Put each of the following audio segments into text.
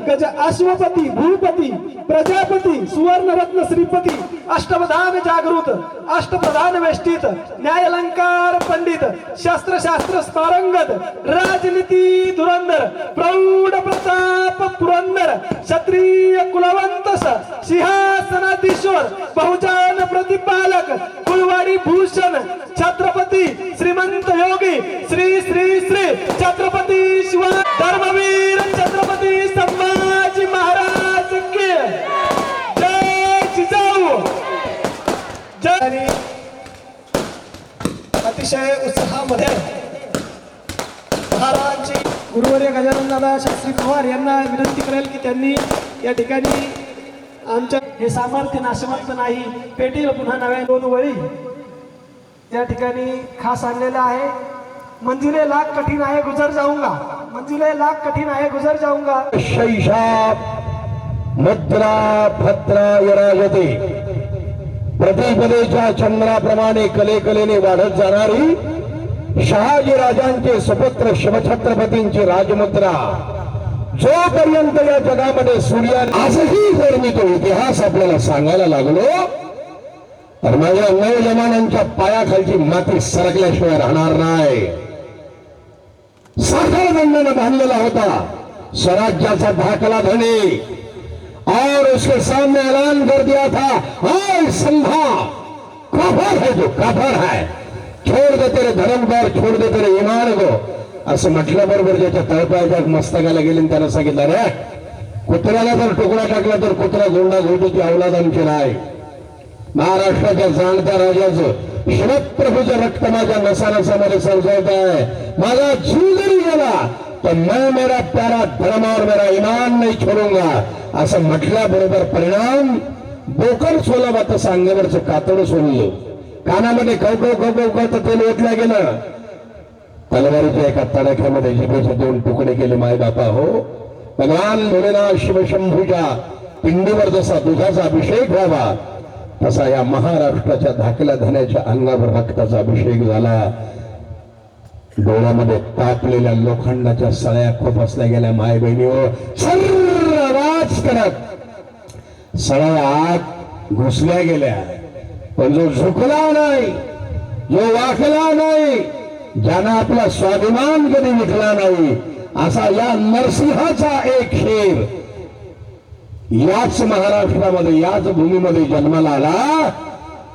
गज अश्वपती भूपती प्रजापती सुवर्णरत्न श्रीपती अष्टप्रधान जागृत अष्टप्रधान वेष्टित न्यायालंकार पंडित शास्त्र स्पारंगत राजनीती धुरंधर प्रौढ प्रताप पुरंदर क्षत्रिय कुलवंत सिंहासनाधीश्वर बहुजन प्रतिपालक कुलवाडी भूषण छत्रपती श्रीमंत योगी श्री श्री श्री छत्रपती शिवाजी धर्मवीर छत्रपती संभाजी महाराज की जय जिजाऊ जय। अतिशय उत्साहामध्ये महाराजांची गुरुवर्य गजानन दादा शास्त्री पवार यांना विनंती करेल की त्यांनी या ठिकाणी आमच्या हे सामर्थ्य नाशवंत नाही पेटील पुन्हा नव्या दोन वळी या ठिकाणी खास आणलेला आहे। मंजिले लाख कठीण आहे गुजर जाऊंगा मंजिले लाख कठीण आहे गुजर जाऊंगा शैशाप मद्रा भद्रा यराजते प्रतिपदेच्या चंद्राप्रमाणे कलेकलेने वाढत जाणारी शहाजी राजांचे सुपुत्र शिवछत्रपतींची राजमुद्रा जोपर्यंत या जगामध्ये सूर्य आजही जर मी तो इतिहास आपल्याला सांगायला लागलो तर माझ्या नवजवानांच्या पायाखालची माती सरकल्याशिवाय राहणार नाही। साखर दंडाने बांधलेला होता स्वराज्याचा धाकला धनी और उसके सामने ऐलान कर दिया था हाय संधा काफर है जो काफर है छोड़ दे तेरे धर्म को छोड़ दे तेरे ईमान को असं म्हटल्याबरोबर ज्याच्या तळपायाच्या मस्तकाला गेले त्याला सांगितलं रे कुत्र्याला जर तुकडा टाकला तर कुत्रा गोंडा घोटीची अवलाद आमची नाही। महाराष्ट्राच्या जाणत्या राजाचं शिवप्रभूचं रक्त माझ्या नसानसामध्ये सरजवत आहे। माझा जीव जरी गेला तर मैं मेरा प्यारा धर्म और मेरा ईमान नहीं छोडूंगा असं म्हटल्याबरोबर परिणाम बोकड सोलावा तसं अंगावरचं कातड सोडलं कानामध्ये कवकव तर तेल ओतल्या गेलं तलवारीच्या एका तडाख्यामध्ये जिभेचे दोन तुकडे केले माय बापा हो। भगवान भोलेनाथ शिवशंभूच्या पिंडीवर जसा दुधाचा अभिषेक व्हावा तसा या महाराष्ट्राच्या धाकल्या धन्याच्या अंगावर रक्ताचा अभिषेक झाला। डोळ्यामध्ये तापलेल्या लोखंडाच्या सळ्या खोपसल्या गेल्या माय बहिणीवर सर्र आवाज करत सळ्या आत घुसल्या गेल्या पण जो झुकला नाही जो वाकला नाही ज्यानं आपला स्वाभिमान कधी विकला नाही असा या नरसिंहाचा एक शेर याच महाराष्ट्रामध्ये याच भूमीमध्ये जन्माला आला।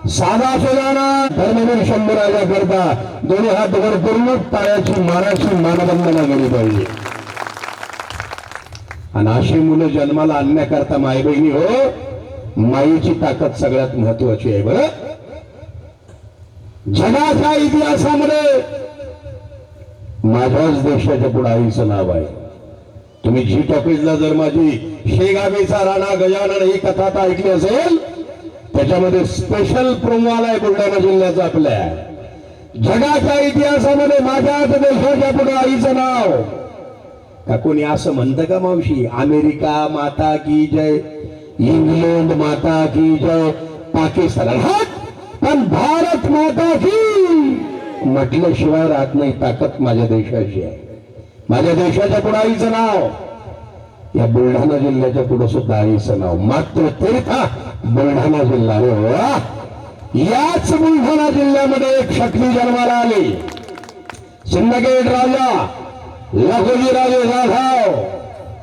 साधा सुजाना धर्मवीर शंभूराजा करता दोन्ही हात वर करून टाळ्याची माराची मानवंदना गेली पाहिजे आणि अशी मुलं जन्माला आणण्याकरता माई बहिणी हो माईची ताकद सगळ्यात महत्वाची आहे। बरं जगाच्या इतिहासामध्ये माझ्याच देशाच्या पुढे आईचं नाव आहे। तुम्ही जी टॉकीजला जर माझी शेगावीचा राणा गजानन ही कथा ऐकली असेल त्याच्यामध्ये स्पेशल प्रोमो आलाय बुलढाणा जिल्ह्याचा आपल्या जगाच्या इतिहासामध्ये माझ्याच देशाच्या पुढे आईचं नाव का कोणी असं म्हणतं का मावशी अमेरिका माता की जय इंग्लंड माता की जय पाकिस्तान पण भारत माता की म्हटल्याशिवाय राहत नाही ताकद माझ्या देशाची आहे। माझ्या देशाच्या पुढे आईचं नाव या बुलढाणा जिल्ह्याच्या पुढे सुद्धा आईचं नाव मात्र तीर्था बुलढाणा जिल्हा याच बुलढाणा जिल्ह्यामध्ये एक शक्ती जन्माला आली सिंदखेड राजा लखोजी राजे जाधव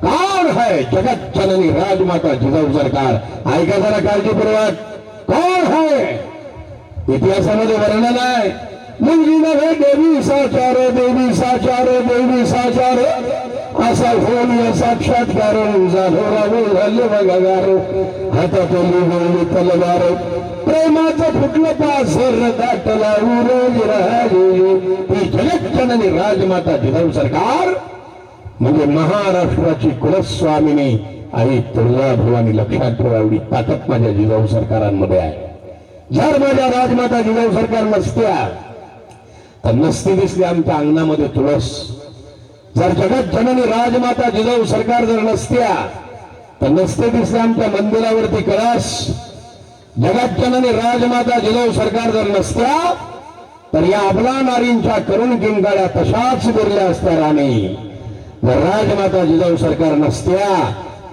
कौन है जगत जननी राजमाता जिजाऊ सरकार ऐका जरा काळजीपूर्वक कौन है इतिहासामध्ये वर्णन आहे मुलगी नव्हे देवी साचार देवी साचार असा होऊन साक्षात्कार झाले बघागार हातातली गोळी तलवार प्रेमाचं फुटलं पासर दाटला उरोज राहिली जगत जननी राजमाता जिजाऊ सरकार म्हणजे महाराष्ट्राची कुलस्वामिनी आई तुळजाभवानी लक्षात ठेवा एवढी ताकद माझ्या जिजाऊ सरकारांमध्ये आहे। जर माझ्या राजमाता जिजाऊ सरकार नसत्या तर नसती दिसली आमच्या अंगणामध्ये तुळस जर जगत जननी राजमाता जिजाऊ सरकार जर नसत्या तर नसते दिसले आमच्या मंदिरावरती कळस जगत जननी राजमाता जिजाऊ सरकार जर नसत्या तर या अबला नारींच्या करुण किंकाळ्या तशाच बिरल्या असत्या राणी जर राजमाता जिजाऊ सरकार नसत्या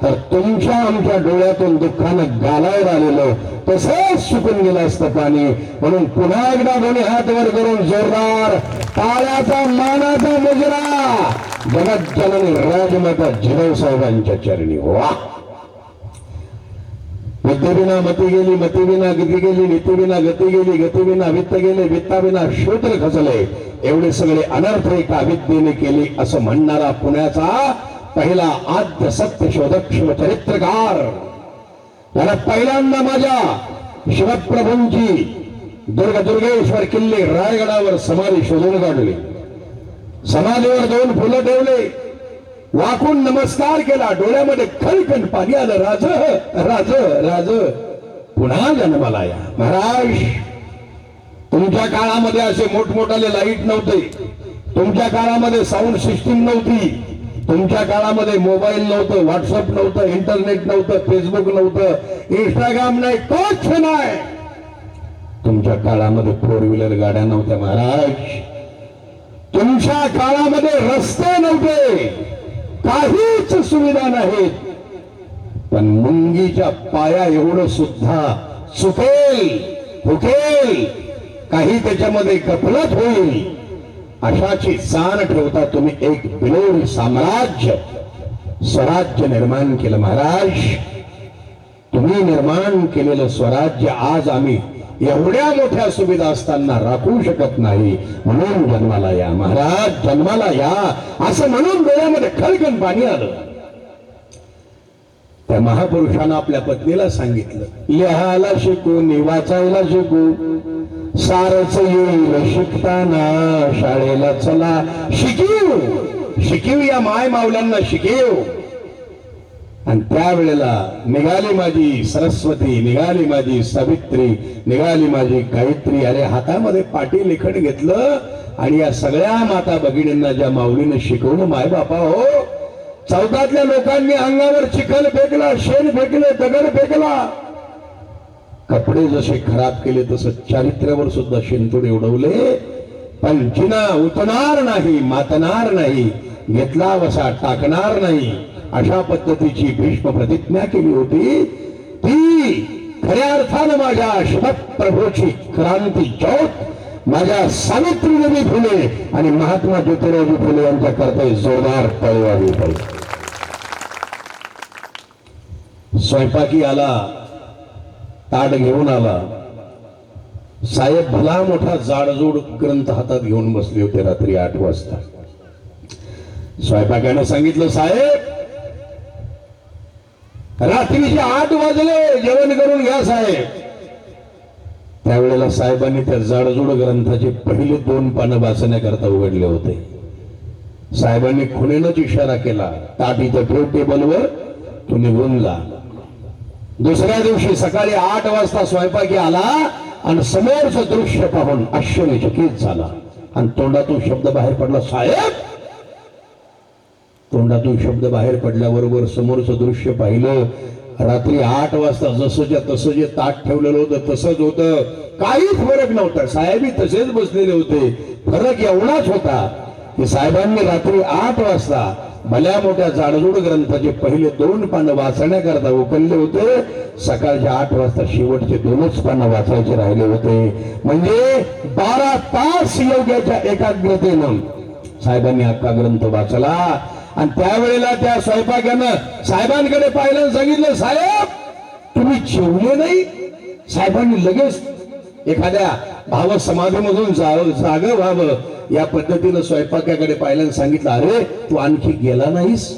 तर तुमच्या आमच्या डोळ्यातून दुःखानं गालावर आलेलं तसंच सुकून गेलं असतं पाणी. म्हणून पुन्हा एकदा दोन्ही हात वर करून जोरदार टाळ्याचा मानाचा मुजरा जगत जननी राजमाता जिजाऊ साहेबांच्या चरणी. वा. विद्येविना मती गेली, मतीविना गती गेली, नीतीविना गती गेली, गतीविना वित्त गेले, वित्ताविना शूद्र खचले. एवढे सगळे अनर्थ एका विद्येने केले असं म्हणणारा पुण्याचा पहिला आद्य सत्य शोधक शिवचरित्रकार. त्याला पहिल्यांदा माझ्या शिवप्रभूंची दुर्गेश्वर किल्ले रायगडावर समाधी शोधून काढली. समाधीवर 2 फुलं ठेवले, वाकून नमस्कार केला, डोळ्यामध्ये खळखळ पाणी आलं. राज राज राज पुन्हा जन्माला या. महाराज, तुमच्या काळामध्ये असे मोठमोठाले लाईट नव्हते, तुमच्या काळामध्ये साऊंड सिस्टीम नव्हती, तुमच्या काळामध्ये मोबाईल नव्हतं, व्हॉट्सअप नव्हतं, इंटरनेट नव्हतं, फेसबुक नव्हतं, इंस्टाग्राम नाही, कोच नाही. तुमच्या काळामध्ये 4 व्हीलर गाड्या नव्हत्या. महाराज, तुमच्या काळामध्ये रस्ते नव्हते, काहीच सुविधा नाहीत. पण मुंगीच्या पाया एवढं सुद्धा चुकेल, हुकेल, काही त्याच्यामध्ये गफलत होईल अशाची जाण ठेवता तुम्ही एक बिलोरी साम्राज्य, स्वराज्य निर्माण केलं. महाराज, तुम्ही निर्माण केलेलं स्वराज्य आज आम्ही एवढ्या मोठ्या सुविधा असताना राखू शकत नाही. म्हणून जन्माला या. महाराज, जन्माला या असं म्हणून डोळ्यामध्ये खळखळ पाणी आलं. त्या महापुरुषानं आपल्या पत्नीला सांगितलं, लिहायला शिकू, वाचायला शिकू, सारच येईल शिकताना, शाळेला चला शिकीव, शिकीव या माय मावल्यांना शिकीव. आणि त्यावेळेला निघाली माझी सरस्वती, निघाली माझी सावित्री, निघाली माझी गायत्री. अरे, हातामध्ये पाटी लेखन घेतलं आणि या सगळ्या माता भगिनींना ज्या माऊलीनं शिकवलं, माय बापा हो, चौकातल्या लोकांनी अंगावर चिखल फेकला, शेण फेकले, दगड फेकला, कपडे जसे खराब केले तसं चारित्र्यावर सुद्धा शेणतोडे उडवले. पण जिना उतणार नाही, मातणार नाही, घेतला वसा टाकणार नाही, अशा पद्धतीची भीष्म प्रतिज्ञा केली होती. ती खऱ्या अर्थानं माझ्या शिवप्रभूची क्रांती ज्योत माझ्या सावित्रीदेवी फुले आणि महात्मा ज्योतिराव फुले यांच्या करता जोरदार पळवावी पाहिजे. स्वयंपाकी आला, ताट घेऊन आला. साहेब भला मोठा जाडजूड ग्रंथ हातात घेऊन बसले होते रात्री 8 वाजता. स्वयंपाकानं सांगितलं, साहेब रात्रीचे 8 वाजले, जेवण करून घ्या साहेब. त्यावेळेला साहेबांनी त्या जाडजूड ग्रंथाचे पहिले 2 पानं वाचण्याकरता उघडले होते. साहेबांनी खुणेनच इशारा केला, ताट इथं ठेव टेबलवर, तू निघून जा. दुसऱ्या दिवशी सकाळी 8 वाजता स्वयंपाकी आला आणि समोरचं दृश्य पाहून आश्चर्यचकित झाला आणि तोंडातून शब्द बाहेर पडला, साहेब. तोंडातून शब्द बाहेर पडल्याबरोबर समोरचं दृश्य पाहिलं. रात्री 8 वाजता जसंच्या तसं जे ताट ठेवलेलं होतं तसंच होतं, काहीच फरक नव्हता. साहेबही तसेच बसलेले होते. फरक एवढाच होता की साहेबांनी रात्री 8 वाजता भल्या मोठ्या जाडजूड ग्रंथाचे पहिले 2 पानं वाचण्याकरता उकलले होते. सकाळच्या 8 वाजता शेवटचे 2च पानं वाचायचे राहिले होते. म्हणजे 12 तास योग्याच्या एकाग्रतेनं साहेबांनी अख्खा ग्रंथ वाचला. आणि त्यावेळेला त्या स्वयंपाकानं साहेबांकडे पाहिलं, सांगितलं, साहेब तुम्ही जेवले नाही. साहेबांनी लगेच एखाद्या भाव समाधीमधून जाग व्हावं या पद्धतीनं स्वयंपाकाकडे पाहिलं, सांगितलं, अरे तू आणखी गेला नाहीस.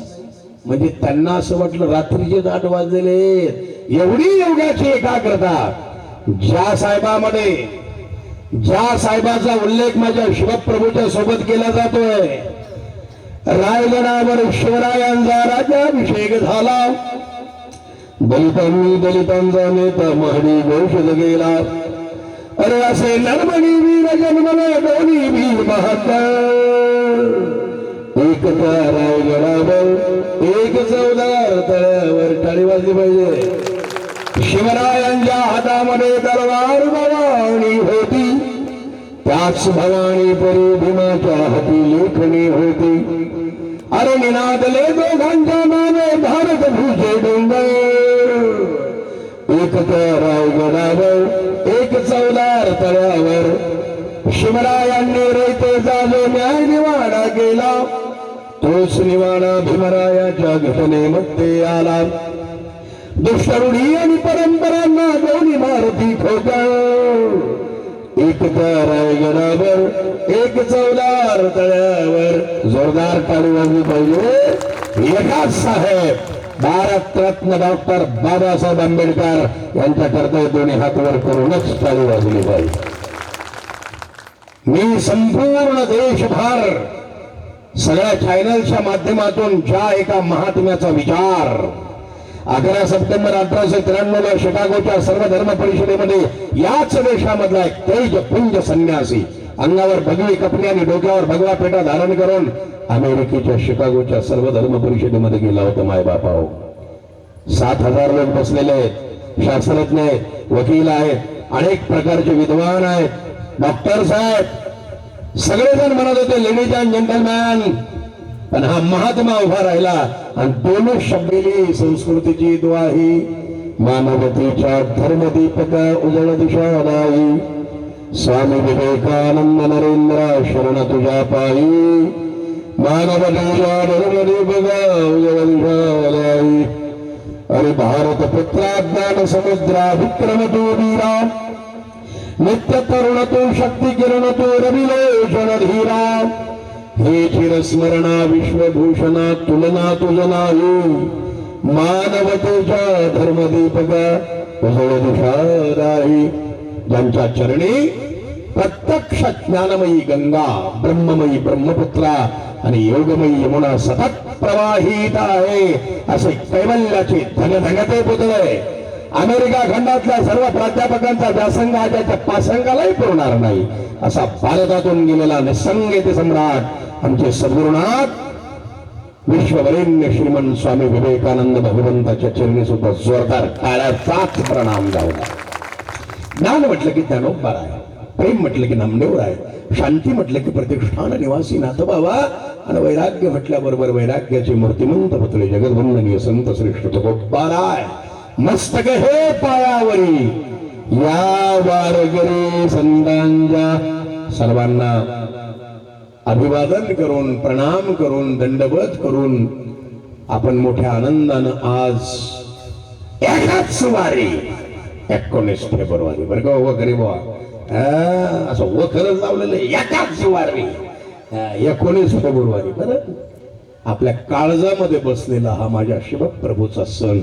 म्हणजे त्यांना असं वाटलं रात्रीचे 8 वाजलेले. एवढी योगाची एकाग्रता ज्या साहेबामध्ये, ज्या साहेबाचा उल्लेख माझ्या शिवप्रभूच्या सोबत केला जातोय. रायगडावर शिवरायांचा राज्याभिषेक झाला. दलितांनी दलितांचा नेता महडी घोषित गेला. अरे असे नरमणी वीर जन्मले दोन्ही वीर महात्मा. एक त्या रायगडावर, एक चौदार तळ्यावर. टाळी वाजली पाहिजे. शिवरायांच्या हातामध्ये तलवार भवानी होती. त्याच भवानी परी भीमाच्या हाती लेखणी होती. अरे निनादले दोघांच्या नावे भारत भूषे डोंगर, एक तर रायगडावर एक चौदार तळ्यावर शिवरायांनी रयतेचा जो न्याय निवाडा केला, तोच निवाडा भीमरायाच्या घटनेमध्ये आला. दुष्टरूढी आणि परंपरांना दोन्ही मारुती ठोका, एक तर रायगडावर एक चौदार तळ्यावर. जोरदार टाळी वाजली पाहिजे. एकाच साहेब भारतरत्न डॉक्टर बाबासाहेब आंबेडकर यांच्या कर्तव्य दोन्ही हात वर करूनच टाळी वाजली पाहिजे. मी संपूर्ण देशभर सगळ्या चॅनलच्या माध्यमातून ज्या एका महात्म्याचा विचार 11 सप्टेंबर 1893 शिकागोच्या सर्व धर्म परिषदेमध्ये याच देशामधला एक तेजपुंज संन्यासी अंगावर भगवी कपडी आणि डोक्यावर भगवा पेटा धारण करून अमेरिकेच्या शिकागोच्या सर्व धर्म परिषदेमध्ये गेला होता. मायबापाओ 7,000 लोक बसलेले आहेत, शास्त्रज्ञ आहेत, वकील आहेत, अनेक प्रकारचे विद्वान आहेत, डॉक्टर्स आहेत. सगळेजण म्हणत होते लेडीज अँड जेंटलमॅन, पण हा महात्मा उभा राहिला आणि दोनच शब्देली संस्कृतीची द्वाही, मानवतेच्या धर्मदीपका उजळ दिशा नाही. स्वामी विवेकानंद नरेंद्र शरण तुझ्या पायी, मानवतेच्या धर्मदीपका उजळ दिशा नाही. अरे भारत पुत्रा ज्ञान समुद्रा विक्रम तू वीरा, नित्य तरुण तू शक्ती किरण तू रविलोचन धीरा. हे चिरस्मरणा विश्वभूषणा तुलना तुझ नाही, मानवतेच्या धर्मदीपका उजळ दिशा नाही. ज्यांच्या चरणी प्रत्यक्ष ज्ञानमयी गंगा, ब्रह्ममयी ब्रह्मपुत्रा आणि योगमयी यमुना सतत प्रवाहित आहे, असे कैवल्याचे धगधगते पुतळे. अमेरिका खंडातल्या सर्व प्राध्यापकांचा व्यासंग त्याच्या पासंगालाही पुरणार नाही, असा भारतातून गेलेला निसंगीत सम्राट आमचे सद्गुरुनाथ विश्ववरेण्य श्रीमंत स्वामी विवेकानंद भगवंताच्या चरणी सुद्धा जोरदार टाळ्याचाच प्रणाम गावला. ज्ञान म्हटलं की ज्ञानोबा आहे, प्रेम म्हटलं की नामदेव आहे, शांती म्हटलं की प्रतिष्ठान निवासी नाथबाबा, आणि वैराग्य म्हटल्याबरोबर वैराग्याचे मूर्तिमंत पुतळे जगद्वंदनीय संत श्रेष्ठ तुकोबा आहे. मस्तक हे पायावरी या वारकरी संतांच्या सर्वांना अभिवादन करून प्रणाम करून दंडवत करून आपण मोठ्या आनंदानं आज एकाच वारी 19 फेब्रुवारी बरं का वगैरे बुवा असं वखरच लावलेलं एकाच वारी 19 फेब्रुवारी बरं आपल्या काळजामध्ये बसलेला हा माझ्या शिवप्रभूचा सण.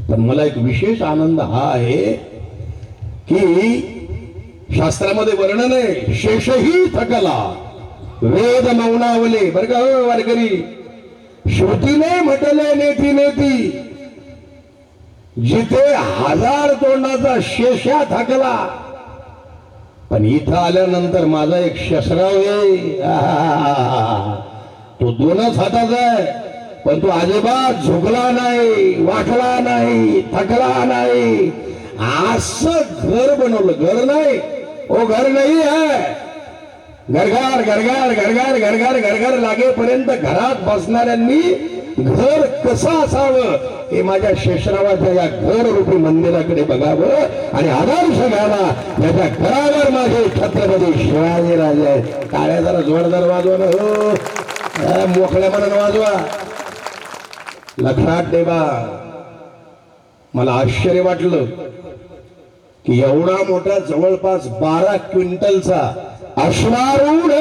पण मला एक विशेष आनंद हा आहे की शास्त्रामध्ये वर्णन आहे, शेषही थकला वेद मौनावले बरं का वारकरी, श्रुतीने म्हटले नेती नेती, जिथे 1000 तोंडाचा शेषा थकला. पण इथं आल्यानंतर माझा एक शस्त्राव आहे, तो 2च हाताचा आहे, पण तो अजिबात झुकला नाही, वाकला नाही, थकला नाही. असं घर बनवलं, घर नाही ओ घर नाही आहे, घरघर घरघर घरघर घरघर घरघर लागेपर्यंत घरात बसणाऱ्यांनी घर कसं असावं हे माझ्या शेषरावाच्या या घर रूपी मंदिराकडे बघावं आणि आदर्श घ्यावा. याच्या घरावर माझे छत्रपती शिवाजी राजे आहेत. टाळ्या जरा जोरदार वाजवा ना हो, मोकळ्या मनानं वाजवा. लक्षात ठेवा, मला आश्चर्य वाटलं की एवढा मोठा जवळपास 12 क्विंटलचा अश्वारूढ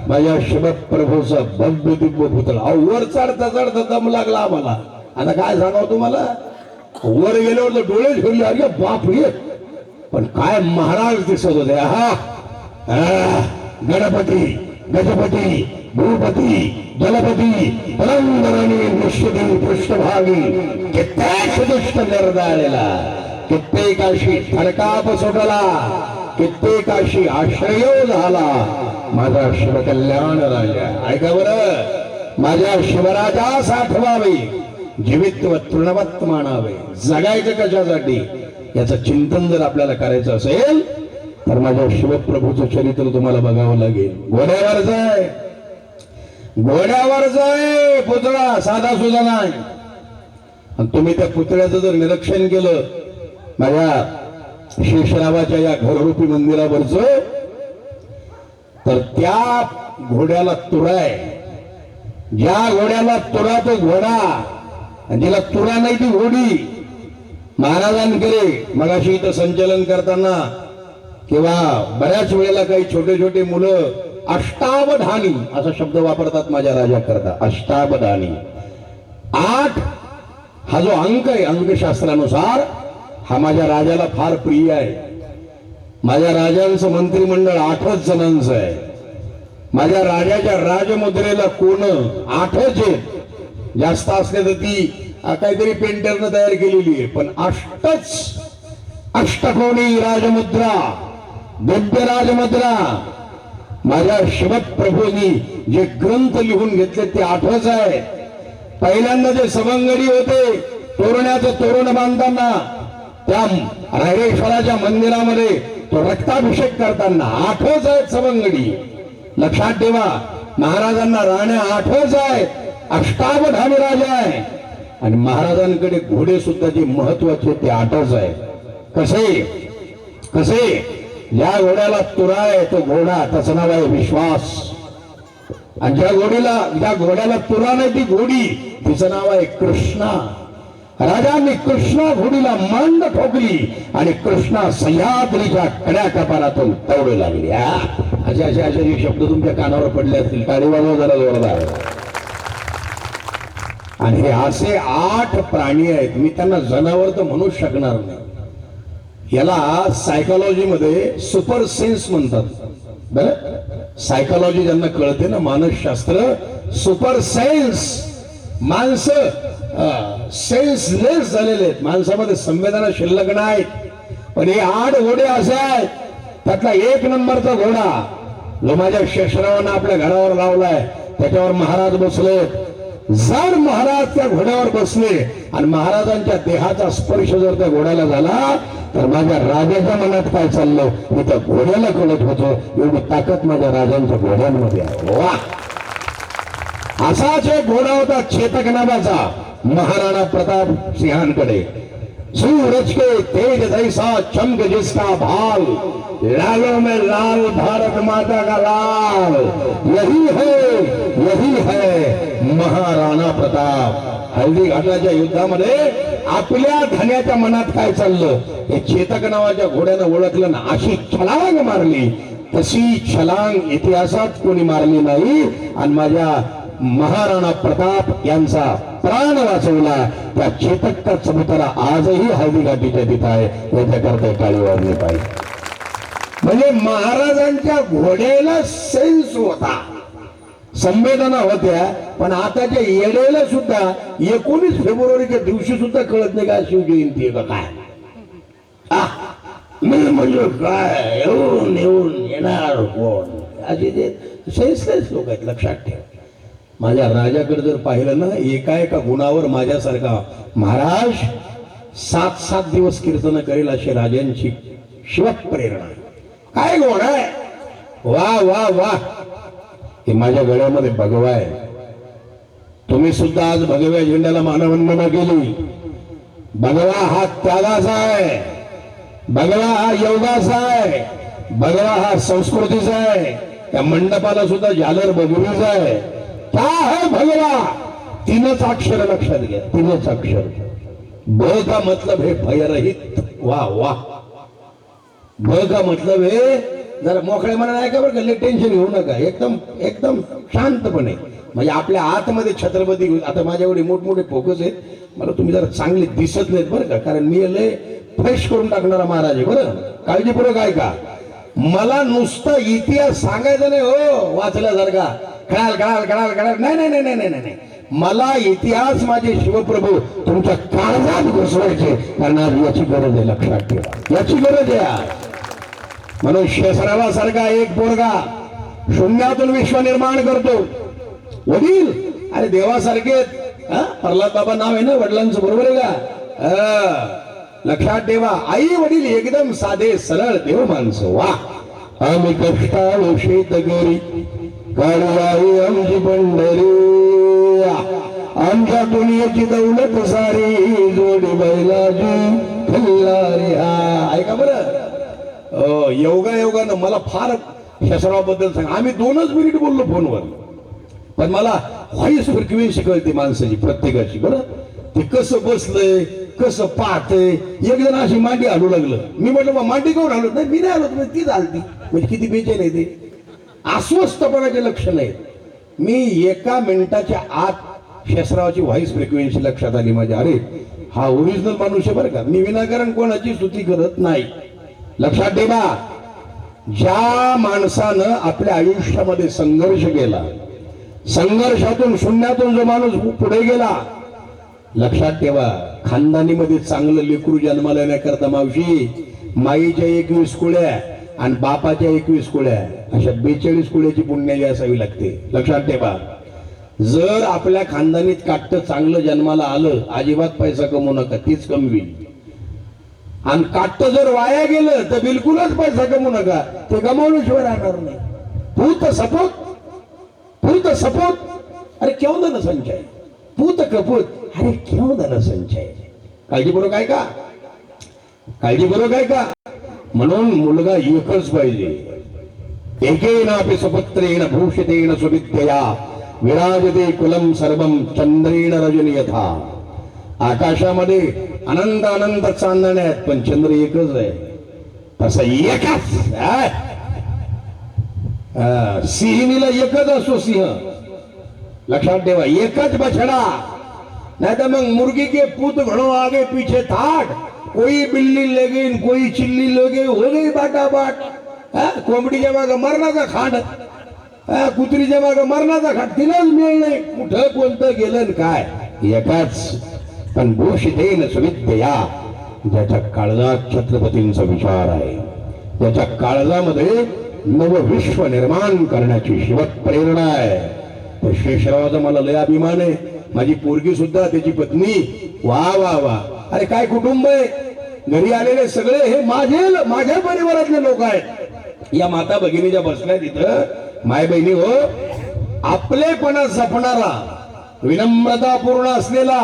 माझ्या शिवप्रभूचा भव्य दिव्य पुतळा वर चढता चढता दम लागला आम्हाला. आता काय सांगावं तुम्हाला, वर गेल्यावर तर डोळे झोडले, अरे बाप रे, पण काय महाराज दिसत होते. गणपती गजपती भूपती जलपती पुरंदरणी निश्चिती पृष्ठभागी कित्येक दुष्ट निर्दाळेला, कित्येकाशी थरकाप सुटला, कित्येकाशी आश्रय झाला माझा शिवकल्याण राजा. ऐका बरं, माझ्या शिवराजास आठवावे, जीवित्व तृणवत मानावे. जगायचं कशासाठी याचं चिंतन जर आपल्याला करायचं असेल तर माझ्या शिवप्रभूचं चरित्र तुम्हाला बघावं लागेल. घोड्यावरच आहे, घोड्यावरच आहे पुतळा, साधा सुद्धा नाही. आणि तुम्ही त्या पुतळ्याचं जर निरीक्षण केलं माझ्या शेषरावाच्या या घररूपी मंदिरावरच, तर त्या घोड्याला तुरा आहे. ज्या घोड्याला तुरा तो घोडा, आणि जिला तुरा नाही ती घोडी. महाराजांकडे मगाशी इथं संचलन करताना किंवा बऱ्याच वेळेला काही छोटे छोटे मुलं अष्टावधानी असा शब्द वापरतात माझ्या राजा करता. अष्टावधानी 8 हा जो अंक आहे अंकशास्त्रानुसार हा माझ्या राजाला फार प्रिय आहे. माझ्या राजांचं मंत्रिमंडळ 8च जणांचं आहे. माझ्या राजाच्या राजमुद्रेला कोण 8च आहे. जास्त असले तर ती काहीतरी पेंटरनं तयार केलेली आहे, पण 8च अष्टकोणी राजमुद्रा, दिव्य राजमुद्रा. माझ्या शिवप्रभूंनी जे ग्रंथ लिहून घेतले ते 8च आहे. पहिल्यांदा जे सवंगडी होते तोरण्याचं तोरण बांधताना त्या रायरेश्वराच्या मंदिरामध्ये तो रक्ताभिषेक करताना 8च आहेत सवंगडी. लक्षात ठेवा, महाराजांना राण्या 8च आहे, अष्टावधानी राजा आहे. आणि महाराजांकडे घोडे सुद्धा जे महत्वाचे ते 8च आहे. कसे ज्या घोड्याला तुरा आहे तो घोडा, त्याचं नाव आहे विश्वास. आणि ज्या घोड्याला तुरा नाही ती घोडी, तिचं नाव आहे कृष्णा. राजांनी कृष्णा घोडीला मांड ठोकली आणि कृष्णा सह्याद्रीच्या कड्या कपारातून तवडू लागली. असे असे असे जे शब्द तुमच्या कानावर पडले असतील, टाळी वाजवा जरा जोरदार. आणि हे असे 8 प्राणी आहेत, मी त्यांना जनावर तर म्हणूच शकणार नाही. याला सायकोलॉजी मध्ये सुपर सेन्स म्हणतात. बरं, सायकोलॉजी ज्यांना कळते ना, मानसशास्त्र, सुपर सेन्स. माणसं सेन्सलेस झालेले आहेत, माणसामध्ये संवेदना शिल्लक नाहीत. पण हे 8 घोडे असे आहेत, त्यातला 1 नंबरचा घोडा जो माझ्या शेषरावांना आपल्या घरावर लावलाय, त्याच्यावर महाराज बसले. जर महाराज त्या घोड्यावर बसले आणि महाराजांच्या देहाचा स्पर्श जर त्या घोड्याला झाला तर माझ्या राजाच्या मनात काय चाललं मी त्या घोड्याला कळत होतो. एवढी ताकद माझ्या राजांच्या घोड्यांमध्ये आहे. वा, असाच एक घोडा होता चेतक नावाचा महाराणा प्रताप सिंहांकडे. सूरज के तेज जैसा चमक जिसका भाल, लालों में लाल भारत माता का लाल. यही है महाराणा प्रताप. हल्दी घाटाच्या युद्धामध्ये आपल्या धन्याच्या मनात काय चाललं हे चेतक नावाच्या घोड्यानं ओळखलं ना. अशी छलांग मारली, तशी छलांग इतिहासात कोणी मारली नाही. आणि माझ्या महाराणा प्रताप यांचा प्राण वाचवला त्या चेतकचा चबुतरा आजही हळदी घाटीच्या तिथं आहे. याच्याकरता टाळी वाजली पाहिजे. म्हणजे महाराजांच्या घोड्याला सेन्स होता, संवेदना होत्या. पण आताच्या येडेला सुद्धा 19 फेब्रुवारीच्या दिवशी सुद्धा कळत नाही का शिवजयंती आहे का काय. म्हणजे काय येऊन येणार कोण, असे ते सेन्सलेस लोक आहेत. लक्षात ठेवा, माझ्या राजाकडे जर पाहिलं ना, एका गुणावर माझ्यासारखा महाराज 7 दिवस कीर्तन करेल अशी राजांची शिवप्रेरणा. काय घोडा आहे, वा वा वा. हे माझ्या गळ्यामध्ये भगवा आहे. तुम्ही सुद्धा आज भगव्या झेंड्याला मानवंदना केली. भगवा हा त्यागाचा आहे, भगवा हा योगाचा आहे, भगवा हा संस्कृतीचा आहे. त्या मंडपाला सुद्धा झालर भगवीचा आहे. क्या है भगवा, 3च अक्षर लक्षात घ्या, 3च अक्षर. ब का मतलब है भयरहित. वाह वाह. ब का मतलब है, जरा मोकळे मना नाही का बरं का, टेन्शन घेऊ नका, एकदम शांतपणे. म्हणजे आपल्या आतमध्ये छत्रपती. आता माझ्याकडे मोठमोठे फोकस आहेत, मला तुम्ही जरा चांगले दिसत नाहीत बरं का, कारण मी लय फ्रेश करून टाकणारा महाराज आहे. बरं, काळजीपूर्वक ऐका. मला नुसतं इतिहास सांगायचा नाही हो वाचल्यासारखा, कळाल नाही. मला इतिहास माझे शिवप्रभू तुमच्या काळजात घुसवायचे, कारण आज याची गरज आहे. लक्षात ठेवा, याची गरज आहे. म्हणून शेषरावासारखा एक पोरगा शून्यातून विश्व निर्माण करतो. वडील अरे देवासारखे, प्रल्हाद बाबा नाव आहे ना वडिलांचं, बरोबर आहे का. लक्षात ठेवा, आई वडील एकदम साधे सरळ देव माणसं. वा. आम्ही कष्टाळू शेतकरी काळवाई आमची पंढरी आमच्या दुनियेची दौलत सारी जोडी बैलाजी खल्लारी हा. ऐका बरं योगानं मला फार शेषरावाबद्दल सांग. आम्ही 2च मिनिट बोललो फोनवर, पण मला व्हॉइस फ्रिक्वेन्सी कळते माणसाची प्रत्येकाची. बरं ते कसं बसलंय कसं पाहतंय. एक जण अशी मांडी हलू लागलं. मी म्हटलं मांडी कोण हलत नाही. मी नाही हलत म्हणजे ती झालती. म्हणजे किती बेचैन आहे ते. अस्वस्थपणाचे लक्षण आहेत. मी 1 मिनिटाच्या आत शेषरावाची व्हॉइस फ्रिक्वेन्सी लक्षात आली माझ्या. अरे हा ओरिजिनल माणूस आहे बरं का. मी विनाकारण कोणाची स्तुती करत नाही. लक्षात ठेवा, ज्या माणसानं आपल्या आयुष्यामध्ये संघर्ष केला, संघर्षातून शून्यातून जो माणूस पुढे गेला, लक्षात ठेवा खानदानीमध्ये चांगलं लेकरू जन्माला येण्याकरता मावशी माईच्या 21 कुळ्या आणि बापाच्या 21 कुळ्या अशा 42 कुळ्याची पुण्याई असावी लागते. लक्षात ठेवा, जर आपल्या खानदानीत काट्ट चांगलं जन्माला आलं अजिबात पैसा कमवू नका, तीच कमवी. आणि काट्ट जर वाया गेलं तर बिलकुलच पैसा कमवू नका, ते गमावल्याशिवाय राहणार नाही. पूत सपूत अरे केव्हा धन संचय, पूत कपूत अरे केव्हा धन संचय. काळजीपूर्वक आहे का, काळजीपूर्वक आहे का. म्हणून मुलगा एकच पाहिजे. एकेनापि सुपुत्रेण भूषितेन सुविद्यया विराजते कुलम सर्वम चंद्रेण रजनी यथा. आकाशामध्ये अनंत अनंत चांदण्या आहेत पण चंद्र एकच आहे. तसा एकच सिंहिणीला एकच असतो सिंह. लक्षात ठेवा, एकच बछडा. नहीं तो मग मुर्गी के पूत घड़ो आगे पीछे थाट, कोई बिल्ली लगे कोई चिल्ली लगे हो गई बाटा बाट. कोंबडीच्या मागे मरणाचा खांड, कुत्रीच्या मागे मरणाचा खांड, तिलाच मिळ नाही. कुठं कोणतं गेलं काय एकाच. पण भूषितेन सुविद्यया, ज्याच्या काळजात छत्रपतींचा विचार आहे, ज्याच्या काळजामध्ये नवविश्व निर्माण करण्याची शिवत प्रेरणा आहे, तर शेषरावाचा मला लय अभिमान आहे. माझी पोरगी सुद्धा, त्याची पत्नी, वा वा वा. अरे काय कुटुंब आहे. घरी आलेले सगळे हे माझ्या परिवारातले लोक आहेत. या माता भगिनीच्या बसल्या तिथं, माय बहिणी हो, आपलेपणा जपणारा, विनम्रतापूर्ण असलेला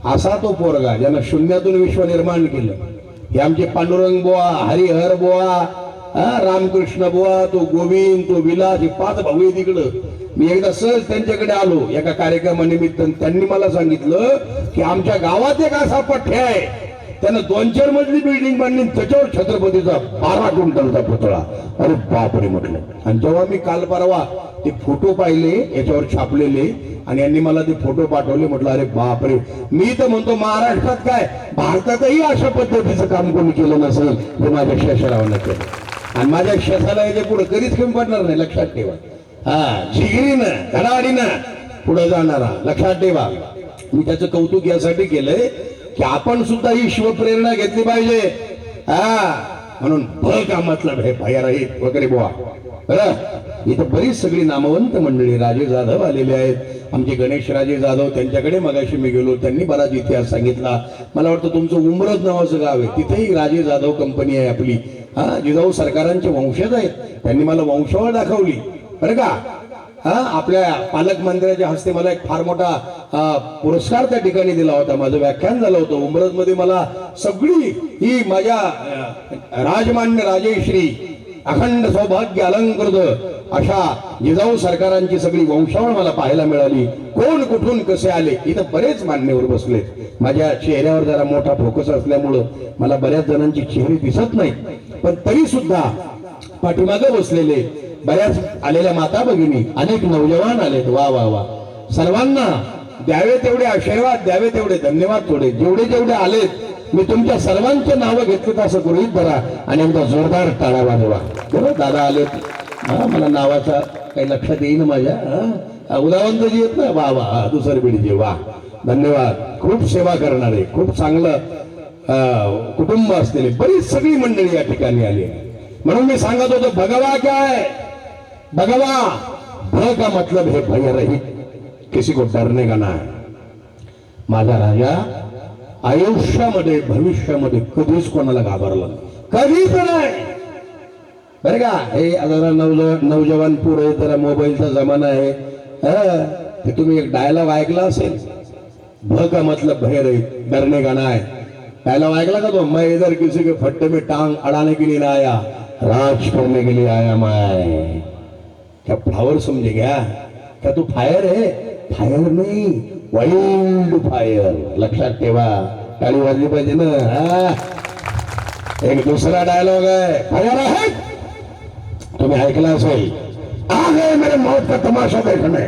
असा तो पोरगा ज्यानं शून्यातून विश्व निर्माण केलं. हे आमचे पांडुरंग बुवा, हरिहर बुवा, रामकृष्ण बुवा, तो गोविंद, तो विलास, हे 5 भाऊ आहे तिकडं. मी एकदा सहज त्यांच्याकडे आलो एका कार्यक्रमानिमित्त. त्यांनी मला सांगितलं की आमच्या गावात एक असा पठ्य आहे, त्यानं 2-4 मजली बिल्डिंग बांधली, त्याच्यावर छत्रपतीचा 12 क्विंटलचा पुतळा. अरे बापरे म्हटलं. आणि जेव्हा मी काल परवा ते फोटो पाहिले याच्यावर छापलेले आणि यांनी मला ते फोटो पाठवले, म्हटलं अरे बापरे. मी तर म्हणतो महाराष्ट्रात काय भारतातही अशा पद्धतीचं काम कोणी केलं नसेल ते माझ्या शेषरावानं केलं. आणि माझ्या शेषाला याच्या पुढे कधीच कमी पडणार नाही. लक्षात ठेवा. जिगरीनं धडाडीनं पुढे जाणारा. लक्षात ठेवा. मी त्याचं कौतुक यासाठी केलंय की आपण सुद्धा ही शिवप्रेरणा घेतली पाहिजे. म्हणून का मतलब हे भयरहित वगैरे बुवा. बरं, इथं बरीच सगळी नामवंत मंडळी, राजे जाधव आलेले आहेत. आमचे गणेश राजे जाधव, त्यांच्याकडे मगाशी मी गेलो, त्यांनी बराच इतिहास सांगितला. मला वाटतं तुमचं उमरज नावाचं गाव आहे, तिथेही राजे जाधव कंपनी आहे आपली. जिजाऊ सरकारांचे वंशज आहेत. त्यांनी मला वंशावळ दाखवली बरं का. आपल्या पालकमंत्र्याच्या हस्ते मला एक फार मोठा पुरस्कार त्या ठिकाणी दिला होता. माझं व्याख्यान झालं होतं उमरज मध्ये. मला सगळी ही माझ्या राजमान्य राजेश्री अखंड सौभाग्य अलंकृत अशा जिजाऊ सरकारांची सगळी वंशावळ मला पाहायला मिळाली. कोण कुठून कसे आले. इथं बरेच मान्यवर बसले. माझ्या चेहऱ्यावर जरा मोठा फोकस असल्यामुळं मला बऱ्याच जणांची चेहरे दिसत नाही, पण तरी सुद्धा पाठीमागे बसलेले बऱ्याच आलेल्या माता भगिनी, अनेक नौजवान आलेत. वा वा वा. सर्वांना द्यावे तेवढे आशीर्वाद, द्यावे तेवढे धन्यवाद. थोडे जेवढे आलेत मी तुमच्या सर्वांचे नावं घेतलेत असं गृहीत धरा आणि एकदा जोरदार टाळ्या वाजवा. बरं, दादा आलेत. मला नावाचा काही लक्षात येईन माझ्या. उदावंतजी येत ना. वा वा. दुसरी पिढीचे वा. धन्यवाद. खूप सेवा करणारे, खूप चांगलं कुटुंब असलेले बरीच सगळी मंडळी या ठिकाणी आली. म्हणून मी सांगत होतो भगवा काय, भगवा भ का मतलब है भय रहित, किसी को डरने का नाही. माझा राजा आयुष्यामध्ये भविष्यामध्ये कधीच कोणाला घाबरला नाही, कधीच नाही. बरं का. हे जरा नवजवान पोरं आहे, जरा मोबाईलचा जमाना आहे. ते तुम्ही एक डायलॉग ऐकला असेल, भ का मतलब भय रही डरने का ना है. डायलॉग ऐकला का तो, मैं इधर किसी के फट्टे में टांग अड़ाने के लिए ना आया, राज करने के लिए आया मैं. क्या फ्लावर समझे क्या? क्या तू फायर है? फायर नाही, वाइल्ड फायर. लक्षात ठेवा. टाळी वाजली पाहिजे ना. एक दुसरा डायलॉग आहे, फायर आहे, तुम्ही ऐकला असेल, आ गए मेरे मौत का तमाशा देखने,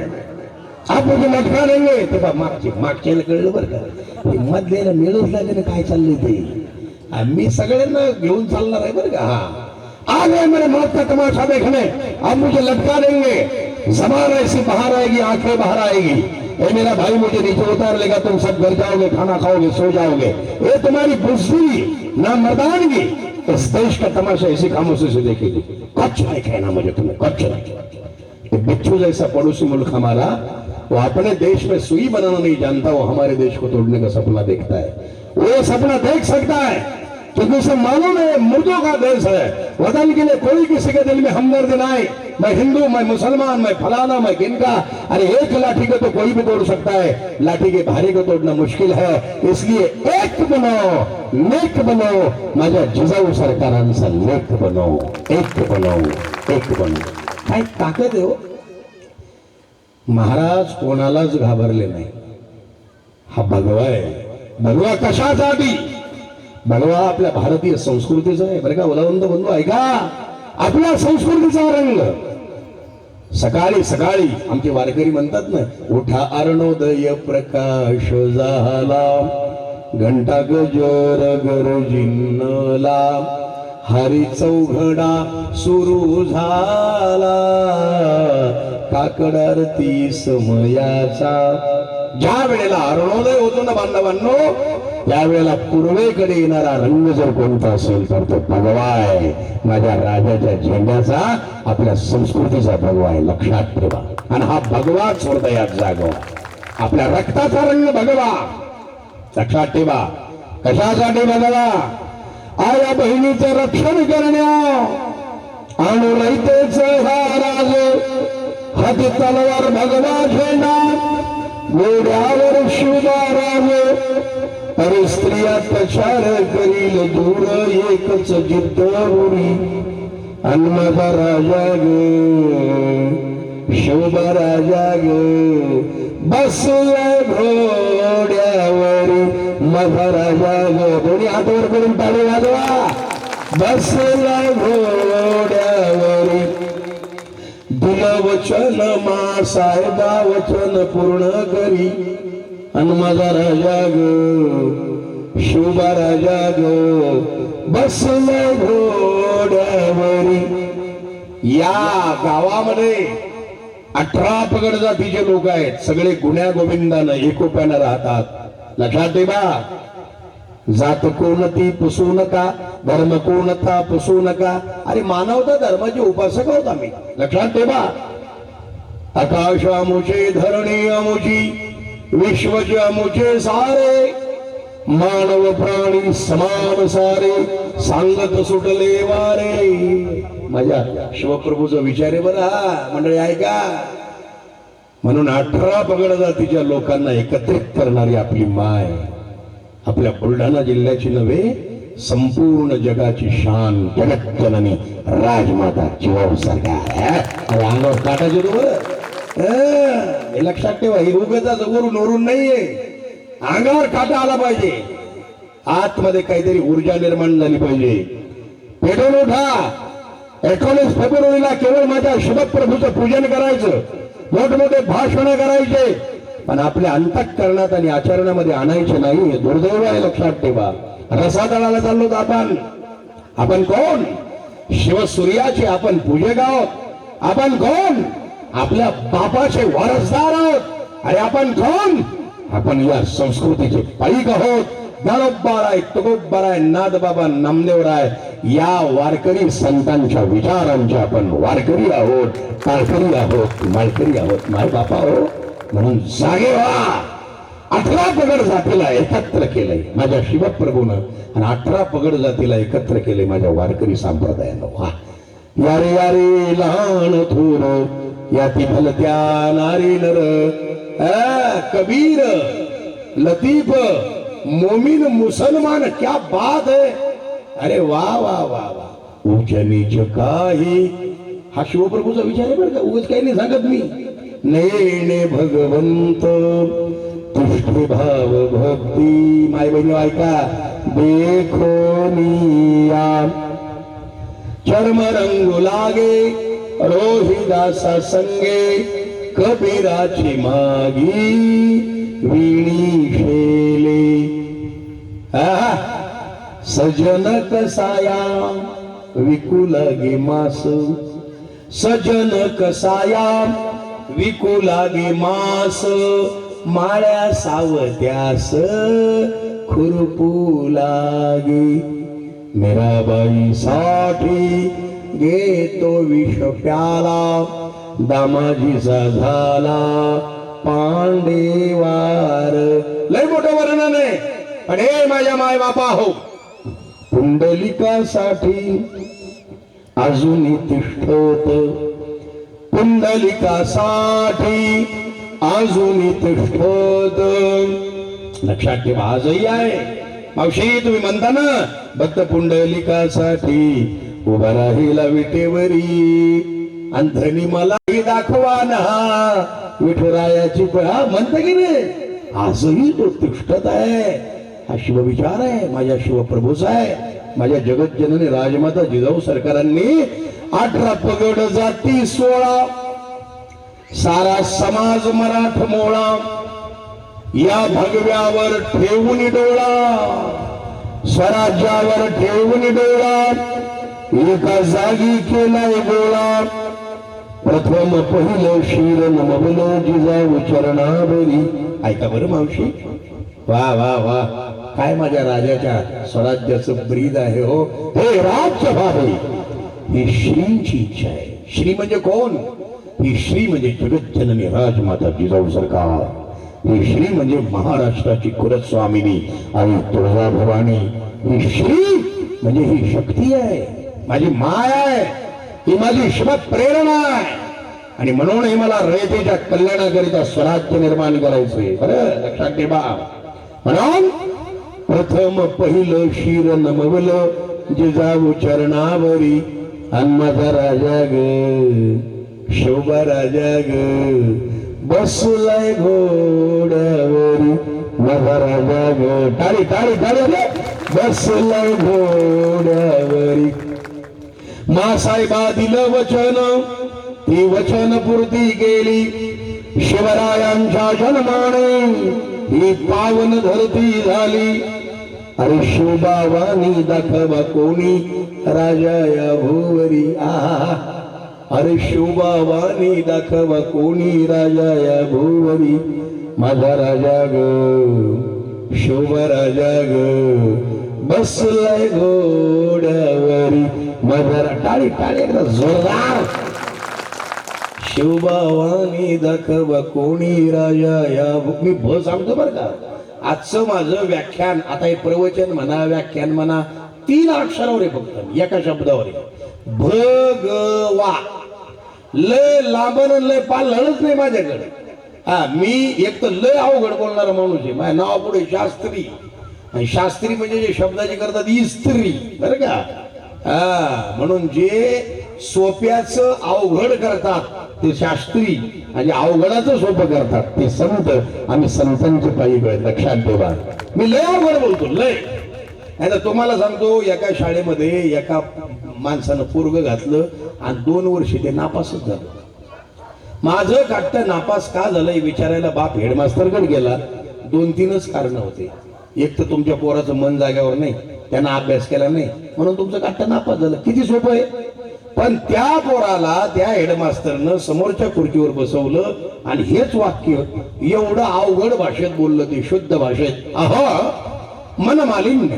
आप मुझे लटका देंगे. ते बा मागच्याला कळलं बरं का, मधल्याला मिळूच लागले काय चाललंय ते. मी सगळ्यांना घेऊन चालणार आहे बरं का. आ गए मेरे मौत का तमाशा देखने, आप मुझे लटका देंगे, जबान ऐसी बाहर आएगी, आंखें बाहर आएगी. ए मेरा भाई, मुझे नीचे उतार लेगा, तुम सब घर जाओगे, खाना खाओगे, सो जाओगे. ये तुम्हारी बुजदिली ना मर्दानगी इस देश का तमाशा ऐसी खामोशी से देखेगी. कुछ नहीं कहना मुझे तुम्हें, कुछ नहीं. बिच्छू जैसा पड़ोसी मुल्क हमारा, वो अपने देश में सुई बनाना नहीं जानता, वो हमारे देश को तोड़ने का सपना देखता है. वो सपना देख सकता है क्योंकि उसे मालूम है मुर्दों का देश है. वतन के लिए कोई किसी के दिल में हमदर्द ना आए. मैं हिंदू, मैं मुसलमान, मैं फलाना, मैं किनका. अरे एक लाठी को तो कोई भी तोड़ सकता है, लाठी के भारी को तोड़ना मुश्किल है. इसलिए एक बनो, नेक बनो, माझ्या जिजाऊ सरकारांचा लेख बनो, एक बनो, एक बनो. काय ताकद आहे हो. महाराज कोणालाच घाबरले नाही. हा भगवा आहे. भगवा कशासाठी? भगवा आपल्या भारतीय संस्कृतीचा आहे बरं का. उलावंत बंधू ऐका, आपल्या संस्कृतीचा रंग. सकाळी सकाळी आमचे वारकरी म्हणतात ना, उठा अरुणोदय प्रकाश झाला, घंटा गजर गरजिनला, हरी चौघडा सुरू झाला, काकड आरती समयाचा. ज्या वेळेला अरुणोदय होतो ना बांधवांनो, त्यावेळेला पूर्वेकडे येणारा रंग जर कोणता असेल तर तो भगवा आहे. माझ्या राजाच्या झेंड्याचा, आपल्या संस्कृतीचा भगवा आहे. लक्षात ठेवा. आणि हा भगवाच हृदयात जागवा. आपल्या रक्ताचा रंग भगवा. लक्षात ठेवा. कशासाठी भगवा? आया बहिणीचं रक्षण करण्या, आणू रयतेच हा राज, हाती तलवार भगवा झेंडा, घोड्यावर शिवबा राज. अरे स्त्रिया प्रचार करील दूर, एकच जिद्द उरी, अन माझा राजा ग, शिवबा राजा ग, बसला घोड्यावरी, माझा राजा ग. दोन्ही हात वर करून टाळी वाजवा. बसला घोड्यावरी, दिलं वचन मा साहेबा, वचन पूर्ण करी, अन माझा राजा ग, शिवबा राजा ग, बसला घोड्यावरी. या गावामध्ये 18 पगड जातीचे लोक आहेत. सगळे गुण्या गोविंदानं एकोप्यानं राहतात. लक्षात ठेवा. जात कोणती पुसू नका, धर्म कोणता पुसू नका. अरे मानवता धर्माचे उपासक आहोत आम्ही. लक्षात ठेवा. आकाश आमुचे, धरणी आमुची, विश्वचे आमुचे सारे, मानव प्राणी समान सारे, सांगत सुटले वारे. माझ्या शिवप्रभूचा विचार आहे बरं हा मंडळी, ऐका. म्हणून 18 पगड जातीच्या लोकांना एकत्रित करणारी आपली माय, आपल्या बुलढाणा जिल्ह्याची नव्हे, संपूर्ण जगाची शान, जगज्जननी राजमाता जिवाऊ सरकार. अंगावर काटाचे तू बरं. हे लक्षात ठेवा. ही उगाच वरून वरून नाहीये. अंगावर काटा आला पाहिजे. आतमध्ये काहीतरी ऊर्जा निर्माण झाली पाहिजे. पेटून उठा. 19 फेब्रुवारीला केवळ माझ्या शिवप्रभूचं पूजन करायचं, मोठमोठे भाषण करायचे, पण आपल्या अंतःकरणात आणि आचरणामध्ये आणायचे नाही. हे दुर्दैव आहे. लक्षात ठेवा. रसातळाला चाललो आपण. आपण कोण? शिवसूर्याचे आपण पूजक आहोत. आपण कोण? आपल्या बापाचे वारसदार आहोत. अरे आपण कोण? आपण या संस्कृतीचे पाईक आहोत. दारोबाराय, तुकोबाराय, नादबाबा, नामदेवराय या वारकरी संतांच्या विचारांचे आपण वारकरी आहोत, ताळकरी आहोत, माळकरी आहोत. माय बापा हो, म्हणून जागे व्हा. 18 पगड जातीला एकत्र केलंय माझ्या शिवप्रभूनं, आणि 18 पगड जातीला एकत्र केले माझ्या वारकरी संप्रदायानं. वा, यारे यारे लहान थोर याती भलत्या नारी नर कबीर लतीफ मोमिन मुसलमान, क्या बात है. अरे वा वा वा वा. उच नीच काही, हा शिवप्रभूचा विचार आहे बरं का, उगाच काही नाही सांगत मी. नेणे भगवंत तुष्टी भाव भक्ती. माय बहिणी ऐका, देखो निया चर्म रंगू लागे रोहिदासा संगे कबीराची मागी विणी शेले. सजन कसाया विकुलागे मास, सजन कसाया विकुलागे मास, माळ्या सावत्यास खुरपू लागे. मीराबाई साठी घेतो विष प्याला, दामाजीचा झाला पांडेवार. लय मोठं वर्णन आहे, पण हे माझ्या माय बापा हो, पुंडलिकासाठी अजूनही तिष्ठत, पुंडलिकासाठी अजूनही तिष्ठत. लक्षात ठेवा, आजही आहे. मावशी तुम्ही म्हणता ना, भक्त पुंडलिकासाठी उभा राहिला विटेवरी, अंधनी मलाही दाखवा ना विठुरायाची पळा म्हणता की नाही, आजही तो तिष्ठत आहे. हा शिवविचार आहे, माझ्या शिवप्रभूचा आहे. माझ्या जगत जननी राजमाता जिजाऊ सरकारांनी 18 पगड जाती 16, सारा समाज मराठमोळा, या भगव्यावर ठेवून डोळा, स्वराज्यावर ठेवून डोळा, एका जागी केलाय गोळा. प्रथम पहिलं शिर नमवलं जिजाऊ चरणावरी. ऐका बरं मावशी, वा वा वा, काय माझ्या राजाच्या स्वराज्याचं ब्रीद आहे हो. हे राज्य व्हावे ही श्रींची इच्छा आहे. श्री म्हणजे कोण? ही श्री म्हणजे जगत जननी राजमाता जिजाऊ सरकार. ही श्री म्हणजे महाराष्ट्राची कुलस्वामिनी आणि तुळजा भवानी. ही श्री म्हणजे ही शक्ती आहे, माझी माय आहे, ही माझी शिव प्रेरणा आहे. आणि म्हणून हे मला रयतेच्या कल्याणाकरिता स्वराज्य निर्माण करायचंय. बरं लक्षात ठेवा. म्हणून प्रथम पहिलं शिर नमवलं जिजाऊ चरणावरी. आणि माझा राजा ग, शोभा राजा ग, बसलाय घोड्यावरी. माझा राजा ग, टाळी टाळी टाळी, बसलाय घोड्यावरी. मासाहेबा दिलं वचन, ती वचन पूर्ती केली. शिवरायांच्या जन्माने ही पावन धरती झाली. अरे शिवबावानी दाखवा कोणी राजा या भुवरी. आहा, अरे शिवबावानी दाखवा कोणी राजा या भुवरी. माझा राजा ग, शिवबा राजा ग, बसलाय घोड्यावरी. माझा टाळी टाळी एकदा जोरदार. शिवबावानी दाखवा कोणी राजा या. मी भ सांगतो बरं का. आजचं माझं व्याख्यान, आता हे प्रवचन म्हणा व्याख्यान म्हणा, 3 अक्षरावर आहे फक्त, एका शब्दावर आहे. भगवा. लय लांबन लय पालच नाही माझ्याकडे. हा, मी एक तर लय अवघड बोलणारा माणूस आहे. माझ्या नावापुढे शास्त्री, आणि शास्त्री म्हणजे जे शब्दाची करतात इस्त्री, बरं का. हा, म्हणून जे सोप्याच अवघड करतात ते शास्त्री, आणि अवघडाचं सोपं करतात ते संत. आम्ही संतांचे पायी गळे. लक्षात ठेवा, मी लय अवघड बोलतो लय. नाही तर तुम्हाला सांगतो, एका शाळेमध्ये एका माणसानं पोरग घातलं आणि 2 वर्ष ते नापासच झालं. माझं काटतं नापास का झालंय विचारायला बाप हेडमास्टरकडे गेला. 2-3च कारण होते. एक तर तुमच्या पोराचं मन जाग्यावर नाही, त्यांना अभ्यास केला नाही, म्हणून तुमचं काटतं नापास झालं. किती सोपं आहे. पण त्या पोराला त्या हेडमास्टरनं समोरच्या खुर्चीवर बसवलं आणि हेच वाक्य एवढं अवघड भाषेत बोललं, ते शुद्ध भाषेत. मनमालिन्य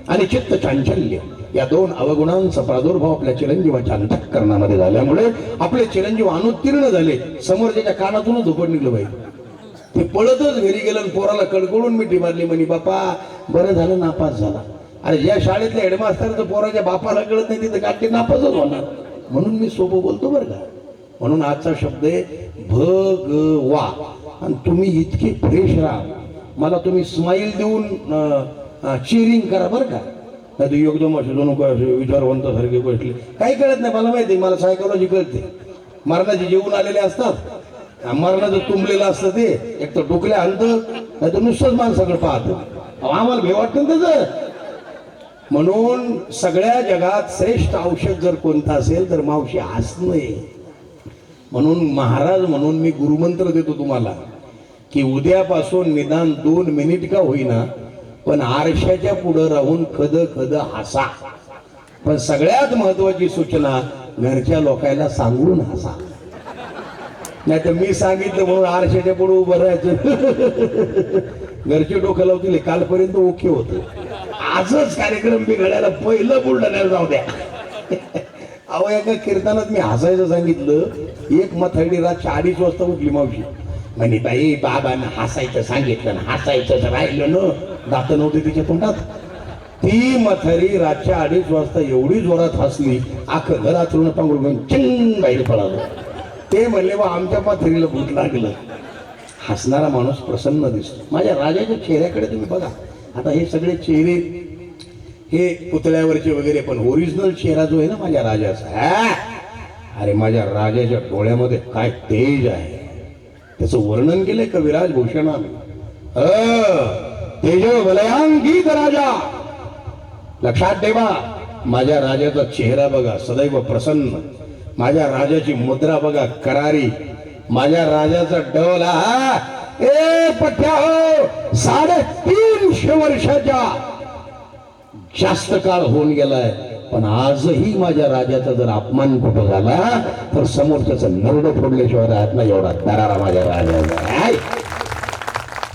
आणि चित्त चांचल्य या 2 अवगुणांचा प्रादुर्भाव आपल्या चिरंजीवाच्या अंतःकरणामध्ये झाल्यामुळे आपले चिरंजीव अनुत्तीर्ण झाले. समोरच्या कानातूनच धुपट निघलं पाहिजे. ते पळतच घरी गेलं आणि पोराला कडकडून मिठी मारली, म्हणे बापा बरं झालं नापास झाला. अरे ज्या शाळेतल्या हेडमास्टरचं पोराच्या बापाला कळत नाही तिथं काटे नापासच होणार. म्हणून मी सोपं बोलतो बरं का. म्हणून आजचा शब्द आहे भगवा. आणि तुम्ही इतके फ्रेश राहा, मला तुम्ही स्माईल देऊन चिअरिंग करा बरं का. नाही तर एकदम असे दोन विचारवंतासारखे बसले, काही कळत नाही. मला माहिती आहे, मला सायकोलॉजी कळते. मरणाचे जेवून आलेले असतात, मरणाचं तुंबलेलं असतं ते, एक तर डोकल्या आणतं, नाही तर नुसतंच माणसाकडे पाहतं. आम्हाला भे वाटतं ना त्याचं. म्हणून सगळ्या जगात श्रेष्ठ औषध जर कोणतं असेल तर मावशी हसणं आहे. म्हणून महाराज म्हणून मी गुरुमंत्र देतो तुम्हाला की उद्यापासून निदान 2 मिनिट का होईना पण आरशाच्या पुढे राहून खद खद हसा. पण सगळ्यात महत्वाची सूचना, घरच्या लोकांना सांगून हसा. नाही तर मी सांगितलं म्हणून आरशाच्या पुढे उभं राहायचं, घरचे डोकं लावतील. कालपर्यंत ओके होतं, आजच कार्यक्रम बिघडायला पहिलं बुलढाण्याला जाऊ द्या. अहो एका कीर्तनात मी हसायचं सांगितलं, एक मथाडी रातच्या 2:30 वाजता उठली मावशी. म्हणे बाई बाबांना हसायचं सांगितलं ना, हसायचं राहिलं ना, दात नव्हते तिच्या तोंडात. ती मथारी रातच्या 2:30 वाजता एवढी जोरात हसली, अख्खं घरातून पांघरून घेऊन चिंग बाहेर पळालं. ते म्हणले बा आमच्या मथारीला भूत लागलं. हसणारा माणूस प्रसन्न दिसतो. माझ्या राजाच्या चेहऱ्याकडे तुम्ही बघा. आता हे सगळे चेहरे हे पुतळ्यावरचे वगैरे, पण ओरिजिनल चेहरा जो आहे ना माझ्या राजाचा, अरे माझ्या राजाच्या डोळ्यामध्ये काय तेज आहे, त्याचं वर्णन केलंय कविराज भूषणाने. तेजो वलयांकित राजा. लक्षात ठेवा, माझ्या राजाचा चेहरा बघा सदैव प्रसन्न, माझ्या राजाची मुद्रा बघा करारी, माझ्या राजाचा डोल हा ए पठ्या हो 350 वर्षाच्या जास्त काळ होऊन गेलाय. पण आजही माझ्या राजाचा जर अपमान कुठं झाला तर समोरच्याचं नरड फोडल्याशिवाय राहत नाही, एवढा दरारा माझ्या राजाचा.